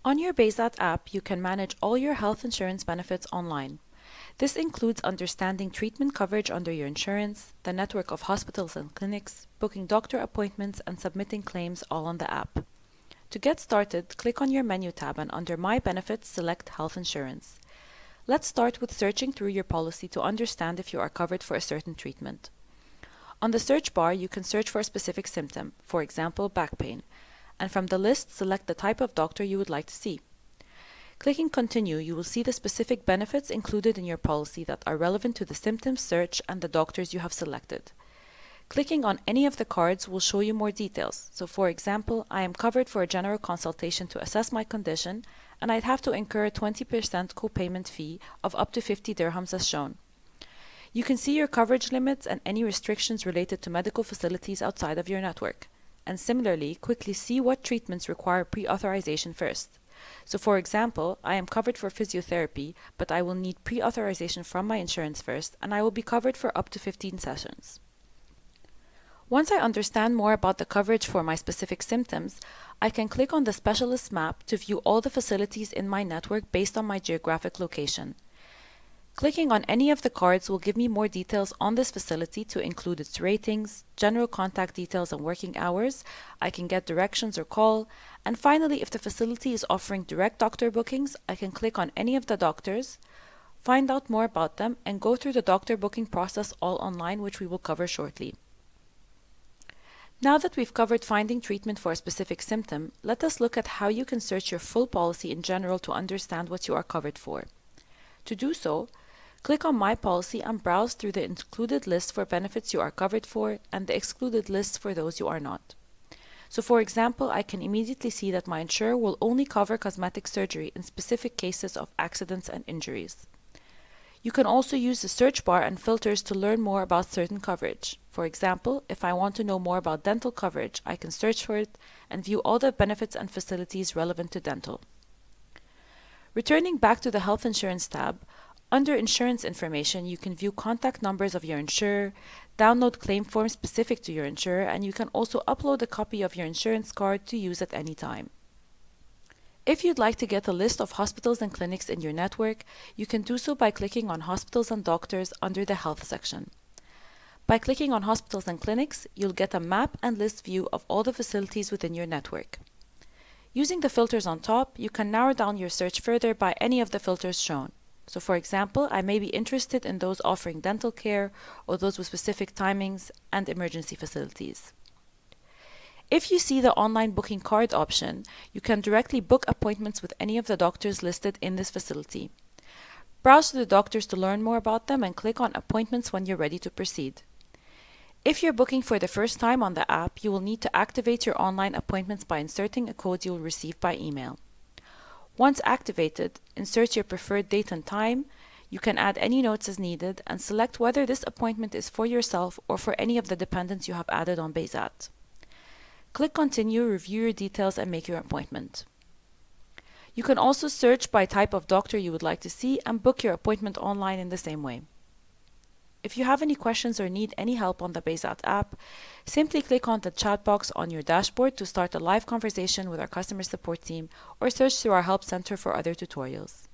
On your Bayzat app, you can manage all your health insurance benefits online. This includes understanding treatment coverage under your insurance, the network of hospitals and clinics, booking doctor appointments, and submitting claims all on the app. To get started, click on your menu tab and under My Benefits, select Health Insurance. Let's start with searching through your policy to understand if you are covered for a certain treatment. On the search bar, you can search for a specific symptom, for example, back pain, and from the list, select the type of doctor you would like to see. Clicking Continue, you will see the specific benefits included in your policy that are relevant to the symptoms search and the doctors you have selected. Clicking on any of the cards will show you more details. So for example, I am covered for a general consultation to assess my condition, and I'd have to incur a 20% co-payment fee of up to 50 dirhams as shown. You can see your coverage limits and any restrictions related to medical facilities outside of your network. And similarly, quickly see what treatments require pre-authorization first. So for example, I am covered for physiotherapy, but I will need pre-authorization from my insurance first, and I will be covered for up to 15 sessions. Once I understand more about the coverage for my specific symptoms, I can click on the specialist map to view all the facilities in my network based on my geographic location. Clicking on any of the cards will give me more details on this facility to include its ratings, general contact details and working hours. I can get directions or call. And finally, if the facility is offering direct doctor bookings, I can click on any of the doctors, find out more about them, and go through the doctor booking process all online, which we will cover shortly. Now that we've covered finding treatment for a specific symptom, let us look at how you can search your full policy in general to understand what you are covered for. To do so, click on My Policy and browse through the included list for benefits you are covered for and the excluded list for those you are not. So for example, I can immediately see that my insurer will only cover cosmetic surgery in specific cases of accidents and injuries. You can also use the search bar and filters to learn more about certain coverage. For example, if I want to know more about dental coverage, I can search for it and view all the benefits and facilities relevant to dental. Returning back to the Health Insurance tab, under Insurance Information, you can view contact numbers of your insurer, download claim forms specific to your insurer, and you can also upload a copy of your insurance card to use at any time. If you'd like to get a list of hospitals and clinics in your network, you can do so by clicking on Hospitals and Doctors under the Health section. By clicking on Hospitals and Clinics, you'll get a map and list view of all the facilities within your network. Using the filters on top, you can narrow down your search further by any of the filters shown. So for example, I may be interested in those offering dental care or those with specific timings and emergency facilities. If you see the online booking card option, you can directly book appointments with any of the doctors listed in this facility. Browse to the doctors to learn more about them and click on Appointments when you're ready to proceed. If you're booking for the first time on the app, you will need to activate your online appointments by inserting a code you will receive by email. Once activated, insert your preferred date and time. You can add any notes as needed and select whether this appointment is for yourself or for any of the dependents you have added on Bayzat. Click Continue, review your details, and make your appointment. You can also search by type of doctor you would like to see and book your appointment online in the same way. If you have any questions or need any help on the Bayzat app, simply click on the chat box on your dashboard to start a live conversation with our customer support team or search through our help center for other tutorials.